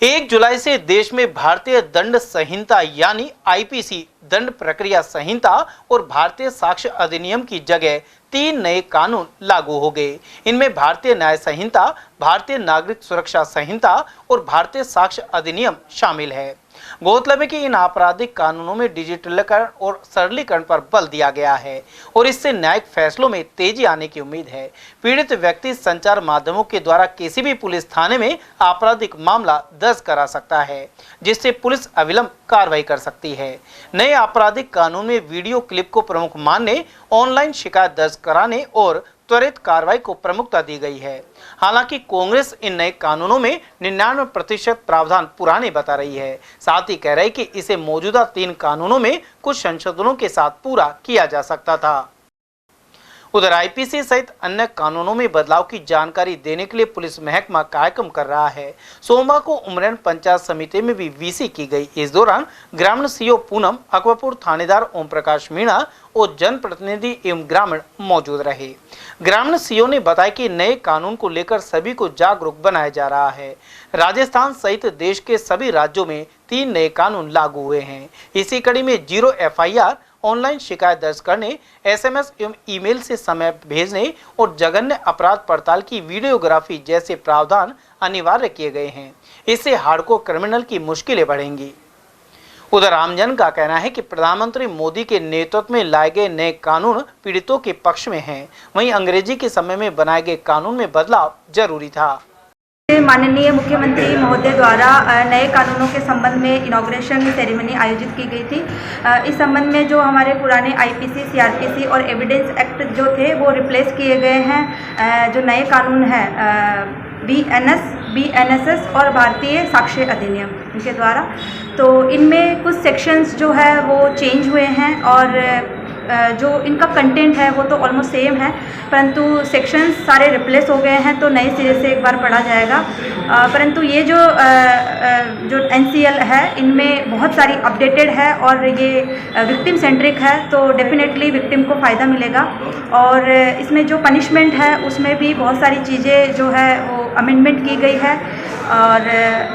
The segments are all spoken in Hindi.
1 जुलाई से देश में भारतीय दंड संहिता यानी आईपीसी, दंड प्रक्रिया संहिता और भारतीय साक्ष्य अधिनियम की जगह 3 नए कानून लागू हो गए। इनमें भारतीय न्याय संहिता, भारतीय नागरिक सुरक्षा संहिता और भारतीय साक्ष्य अधिनियम शामिल है। गौरतलब है कि इन आपराधिक कानूनों में डिजिटलीकरण और सरलीकरण पर बल दिया गया है और इससे न्यायिक फैसलों में तेजी आने की उम्मीद है। पीड़ित व्यक्ति संचार माध्यमों के द्वारा किसी भी पुलिस थाने में आपराधिक मामला दर्ज करा सकता है, जिससे पुलिस अविलंब कार्रवाई कर सकती है। नए आपराधिक कानून में वीडियो क्लिप को प्रमुख मानने, ऑनलाइन शिकायत दर्ज कराने और त्वरित कार्रवाई को प्रमुखता दी गई है। हालांकि कांग्रेस इन नए कानूनों में 99% प्रावधान पुराने बता रही है। साथ ही कह रही कि इसे मौजूदा 3 कानूनों में कुछ संशोधनों के साथ पूरा किया जा सकता था। उधर आईपीसी सहित अन्य कानूनों में बदलाव की जानकारी देने के लिए पुलिस महकमा कार्यक्रम कर रहा है। सोमवार को उमरेन पंचायत समिति में भी वीसी की गई। इस दौरान ग्रामीण सीओ पूनम, अकबरपुर थानेदार ओम प्रकाश मीणा और जनप्रतिनिधि एवं ग्रामीण मौजूद रहे। ग्रामीण सीओ ने बताया कि नए कानून को लेकर सभी को जागरूक बनाया जा रहा है। राजस्थान सहित देश के सभी राज्यों में 3 नए कानून लागू हुए हैं। इसी कड़ी में 0 FIR, ऑनलाइन शिकायत दर्ज करने, SMS एवं ईमेल से समय भेजने और जघन्य अपराध पड़ताल की वीडियोग्राफी जैसे प्रावधान अनिवार्य किए गए हैं। इससे हार्डकोर क्रिमिनल की मुश्किलें बढ़ेंगी। उधर आमजन का कहना है कि प्रधानमंत्री मोदी के नेतृत्व में लाए गए नए कानून पीड़ितों के पक्ष में हैं। वहीं अंग्रेजी के समय में बनाए गए कानून में बदलाव जरूरी था। माननीय मुख्यमंत्री महोदय द्वारा नए कानूनों के संबंध में इनॉग्रेशन सेरेमनी आयोजित की गई थी। इस संबंध में जो हमारे पुराने IPC, CRPC और एविडेंस एक्ट जो थे वो रिप्लेस किए गए हैं। जो नए कानून हैं BNSS और भारतीय साक्ष्य अधिनियम इनके द्वारा, तो इनमें कुछ सेक्शंस जो है वो चेंज हुए हैं और जो इनका कंटेंट है वो तो ऑलमोस्ट सेम है, परंतु सेक्शंस सारे रिप्लेस हो गए हैं, तो नए सिरे से एक बार पढ़ा जाएगा। परंतु ये जो NCL है इनमें बहुत सारी अपडेटेड है और ये विक्टिम सेंट्रिक है, तो डेफिनेटली विक्टिम को फ़ायदा मिलेगा। और इसमें जो पनिशमेंट है उसमें भी बहुत सारी चीज़ें जो है वो अमेंडमेंट की गई है। और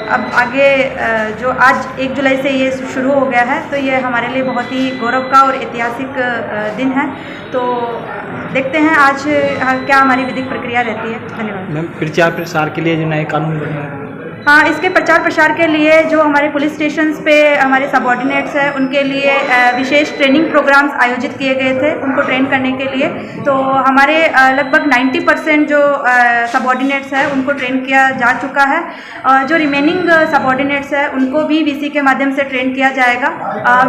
अब आगे जो आज 1 जुलाई से ये शुरू हो गया है, तो ये हमारे लिए बहुत ही गौरव का और ऐतिहासिक दिन है। तो देखते हैं आज क्या हमारी विधिक प्रक्रिया रहती है। धन्यवाद। मैम, प्रचार प्रसार के लिए जो नए कानून बने हैं, हाँ, इसके प्रचार प्रसार के लिए जो हमारे पुलिस स्टेशंस पे हमारे सबऑर्डिनेट्स हैं उनके लिए विशेष ट्रेनिंग प्रोग्राम्स आयोजित किए गए थे उनको ट्रेन करने के लिए। तो हमारे लगभग 90% जो सबऑर्डिनेट्स हैं उनको ट्रेन किया जा चुका है। जो रिमेनिंग सबऑर्डिनेट्स हैं उनको भी VC के माध्यम से ट्रेन किया जाएगा।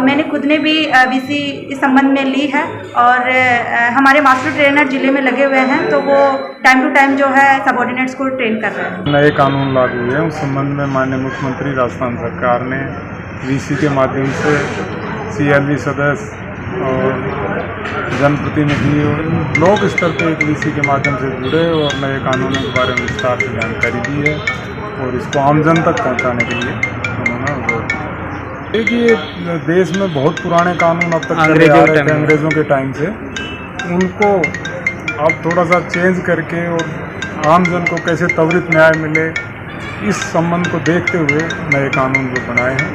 मैंने खुद ने भी VC इस संबंध में ली है और हमारे मास्टर ट्रेनर जिले में लगे हुए हैं, तो वो टाइम टू टाइम जो है सबऑर्डिनेट्स को ट्रेन कर रहे हैं। नए कानून लागू हुए, उस संबंध में माननीय मुख्यमंत्री राजस्थान सरकार ने VC के माध्यम से CLV सदस्य और जनप्रतिनिधि और ब्लॉक स्तर पर एक VC के माध्यम से जुड़े और नए कानूनों के बारे में विस्तार से जानकारी दी है और इसको आमजन तक पहुंचाने के लिए उन्होंने देखिए देश में बहुत पुराने कानून अब तक चले आ रहे थे अंग्रेज़ों के टाइम से, उनको अब थोड़ा सा चेंज करके और आमजन को कैसे त्वरित न्याय मिले इस संबंध को देखते हुए नए कानून जो बनाए हैं।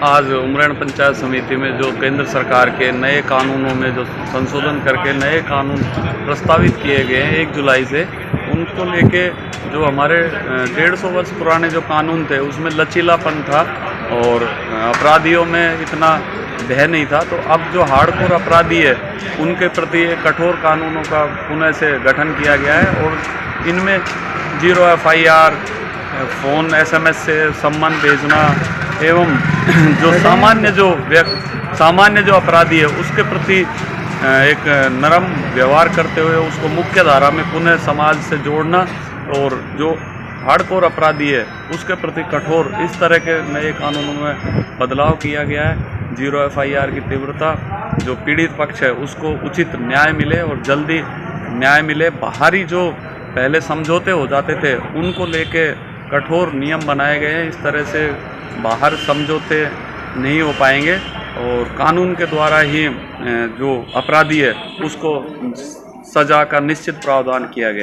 आज उमरेन पंचायत समिति में जो केंद्र सरकार के नए कानूनों में जो संशोधन करके नए कानून प्रस्तावित किए गए हैं 1 जुलाई से, उनको लेके जो हमारे 150 वर्ष पुराने जो कानून थे उसमें लचीलापन था और अपराधियों में इतना भय नहीं था, तो अब जो हार्डकोर अपराधी है उनके प्रति कठोर कानूनों का पुनः से गठन किया गया है और इनमें 0 FIR, फ़ोन SMS से सम्मान भेजना एवं जो सामान्य जो अपराधी है उसके प्रति एक नरम व्यवहार करते हुए उसको मुख्य धारा में पुनः समाज से जोड़ना और जो हार्डकोर अपराधी है उसके प्रति कठोर, इस तरह के नए कानूनों में बदलाव किया गया है। 0 FIR की तीव्रता, जो पीड़ित पक्ष है उसको उचित न्याय मिले और जल्दी न्याय मिले। बाहरी जो पहले समझौते हो जाते थे उनको लेके कठोर नियम बनाए गए हैं। इस तरह से बाहर समझौते नहीं हो पाएंगे और कानून के द्वारा ही जो अपराधी है उसको सज़ा का निश्चित प्रावधान किया गया है।